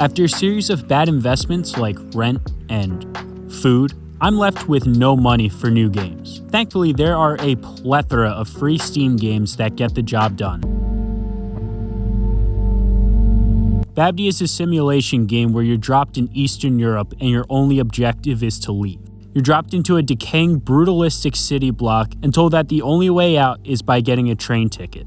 After a series of bad investments like rent and food, I'm left with no money for new games. Thankfully, there are a plethora of free Steam games that get the job done. Babdi is a simulation game where you're dropped in Eastern Europe and your only objective is to leave. You're dropped into a decaying, brutalistic city block and told that the only way out is by getting a train ticket.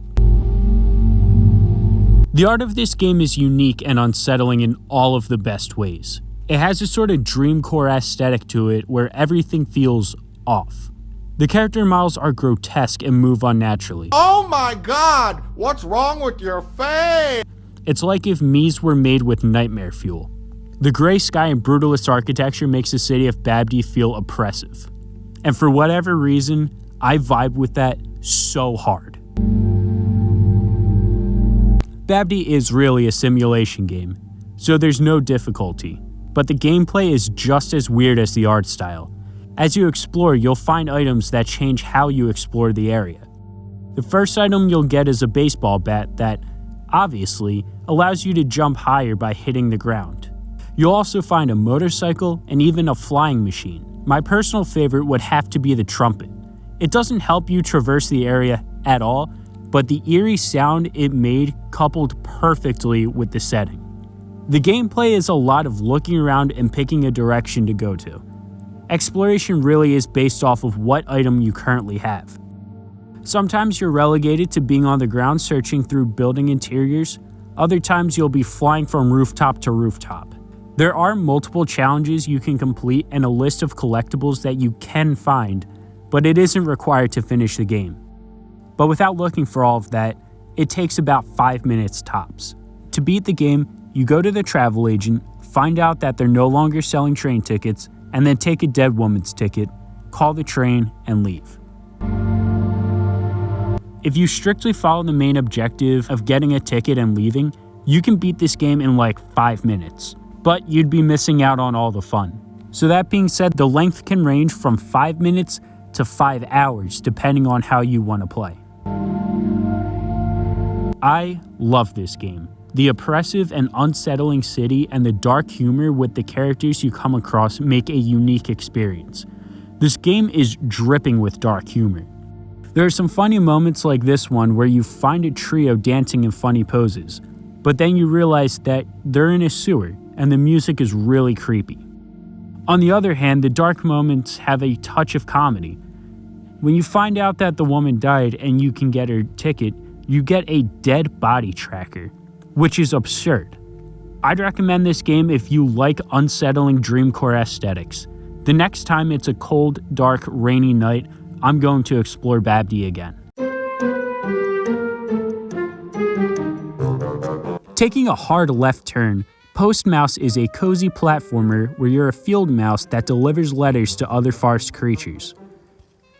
The art of this game is unique and unsettling in all of the best ways. It has a sort of dreamcore aesthetic to it where everything feels off. The character models are grotesque and move unnaturally. Oh my god! What's wrong with your face? It's like if Mies were made with nightmare fuel. The gray sky and brutalist architecture makes the city of Babdi feel oppressive. And for whatever reason, I vibe with that so hard. Babdi is really a simulation game, so there's no difficulty, but the gameplay is just as weird as the art style. As you explore, you'll find items that change how you explore the area. The first item you'll get is a baseball bat that, obviously, allows you to jump higher by hitting the ground. You'll also find a motorcycle and even a flying machine. My personal favorite would have to be the trumpet. It doesn't help you traverse the area at all, but the eerie sound it made coupled perfectly with the setting. The gameplay is a lot of looking around and picking a direction to go to. Exploration really is based off of what item you currently have. Sometimes you're relegated to being on the ground searching through building interiors, other times you'll be flying from rooftop to rooftop. There are multiple challenges you can complete and a list of collectibles that you can find, but it isn't required to finish the game. But without looking for all of that, it takes about 5 minutes tops. To beat the game, you go to the travel agent, find out that they're no longer selling train tickets, and then take a dead woman's ticket, call the train, and leave. If you strictly follow the main objective of getting a ticket and leaving, you can beat this game in like 5 minutes, but you'd be missing out on all the fun. So that being said, the length can range from 5 minutes to 5 hours depending on how you want to play. I love this game. The oppressive and unsettling city and the dark humor with the characters you come across make a unique experience. This game is dripping with dark humor. There are some funny moments like this one where you find a trio dancing in funny poses, but then you realize that they're in a sewer and the music is really creepy. On the other hand, the dark moments have a touch of comedy. When you find out that the woman died and you can get her ticket, you get a dead body tracker, which is absurd. I'd recommend this game if you like unsettling dreamcore aesthetics. The next time it's a cold, dark, rainy night, I'm going to explore Babdi again. Taking a hard left turn, Post Mouse is a cozy platformer where you're a field mouse that delivers letters to other forest creatures.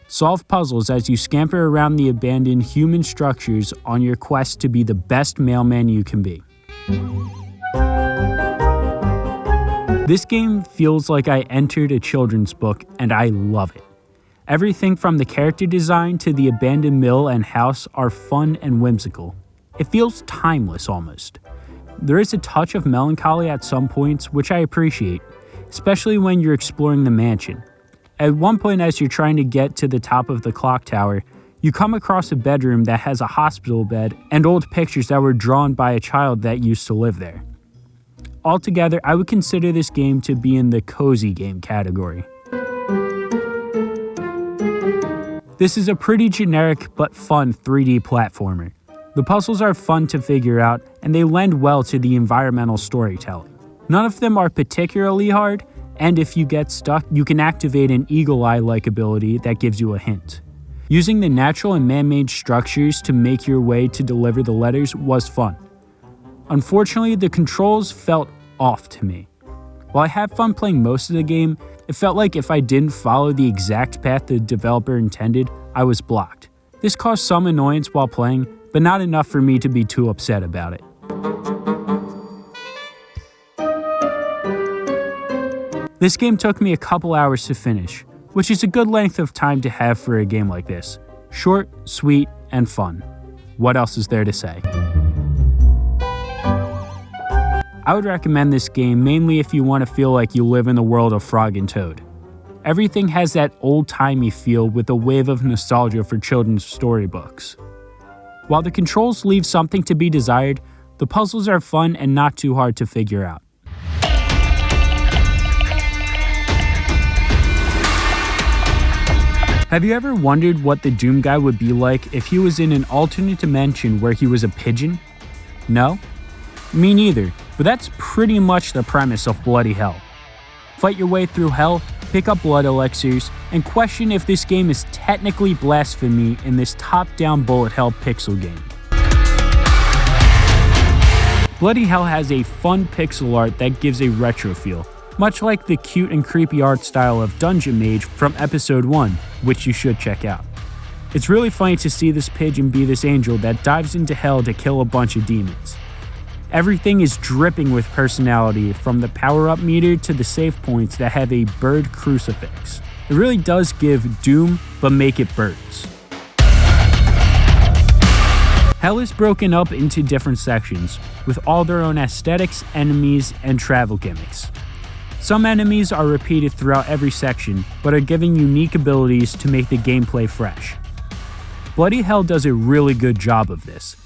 Solve puzzles as you scamper around the abandoned human structures on your quest to be the best mailman you can be. This game feels like I entered a children's book, and I love it. Everything from the character design to the abandoned mill and house are fun and whimsical. It feels timeless almost. There is a touch of melancholy at some points, which I appreciate, especially when you're exploring the mansion. At one point, as you're trying to get to the top of the clock tower, you come across a bedroom that has a hospital bed and old pictures that were drawn by a child that used to live there. Altogether, I would consider this game to be in the cozy game category. This is a pretty generic but fun 3D platformer. The puzzles are fun to figure out, and they lend well to the environmental storytelling. None of them are particularly hard, and if you get stuck, you can activate an eagle eye-like ability that gives you a hint. Using the natural and man-made structures to make your way to deliver the letters was fun. Unfortunately, the controls felt off to me. While I had fun playing most of the game, it felt like if I didn't follow the exact path the developer intended, I was blocked. This caused some annoyance while playing, but not enough for me to be too upset about it. This game took me a couple hours to finish, which is a good length of time to have for a game like this. Short, sweet, and fun. What else is there to say? I would recommend this game mainly if you want to feel like you live in the world of Frog and Toad. Everything has that old-timey feel with a wave of nostalgia for children's storybooks. While the controls leave something to be desired, the puzzles are fun and not too hard to figure out. Have you ever wondered what the Doom guy would be like if he was in an alternate dimension where he was a pigeon? No? Me neither, but that's pretty much the premise of Bloody Hell. Fight your way through hell, pick up blood elixirs, and question if this game is technically blasphemy in this top-down bullet hell pixel game. Bloody Hell has a fun pixel art that gives a retro feel, much like the cute and creepy art style of Dungeon Mage from episode 1, which you should check out. It's really funny to see this pigeon be this angel that dives into hell to kill a bunch of demons. Everything is dripping with personality, from the power-up meter to the save points that have a bird crucifix. It really does give Doom, but make it birds. Hell is broken up into different sections, with all their own aesthetics, enemies, and travel gimmicks. Some enemies are repeated throughout every section, but are given unique abilities to make the gameplay fresh. Bloody Hell does a really good job of this.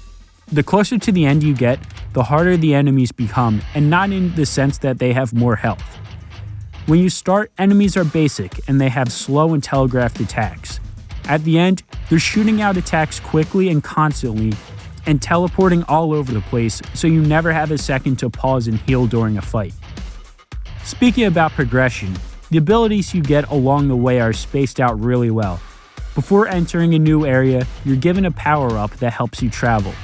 The closer to the end you get, the harder the enemies become, and not in the sense that they have more health. When you start, enemies are basic, and they have slow and telegraphed attacks. At the end, they're shooting out attacks quickly and constantly, and teleporting all over the place, so you never have a second to pause and heal during a fight. Speaking about progression, the abilities you get along the way are spaced out really well. Before entering a new area, you're given a power-up that helps you travel.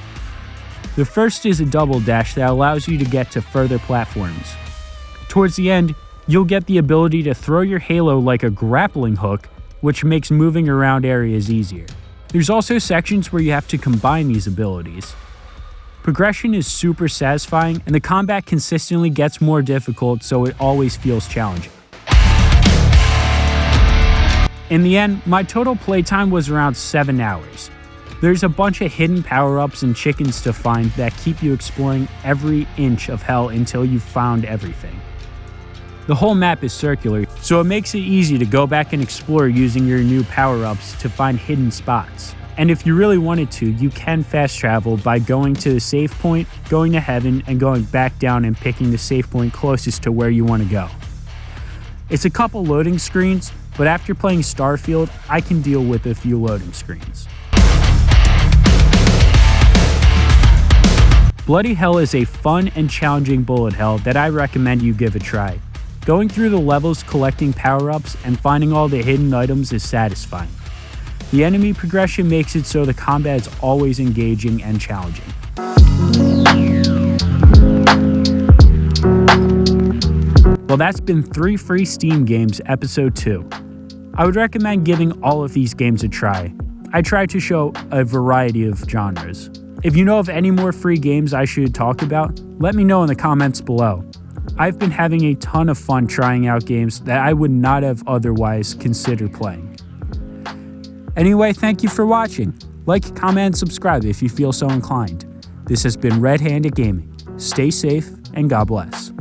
The first is a double dash that allows you to get to further platforms. Towards the end, you'll get the ability to throw your halo like a grappling hook, which makes moving around areas easier. There's also sections where you have to combine these abilities. Progression is super satisfying, and the combat consistently gets more difficult, so it always feels challenging. In the end, my total playtime was around 7 hours. There's a bunch of hidden power-ups and chickens to find that keep you exploring every inch of hell until you've found everything. The whole map is circular, so it makes it easy to go back and explore using your new power-ups to find hidden spots. And if you really wanted to, you can fast travel by going to the save point, going to heaven, and going back down and picking the save point closest to where you want to go. It's a couple loading screens, but after playing Starfield, I can deal with a few loading screens. Bloody Hell is a fun and challenging bullet hell that I recommend you give a try. Going through the levels, collecting power-ups, and finding all the hidden items is satisfying. The enemy progression makes it so the combat is always engaging and challenging. Well, that's been 3 free Steam games, episode 2. I would recommend giving all of these games a try. I try to show a variety of genres. If you know of any more free games I should talk about, let me know in the comments below. I've been having a ton of fun trying out games that I would not have otherwise considered playing. Anyway, thank you for watching. Like, comment, and subscribe if you feel so inclined. This has been Red Handed Gaming. Stay safe, and God bless.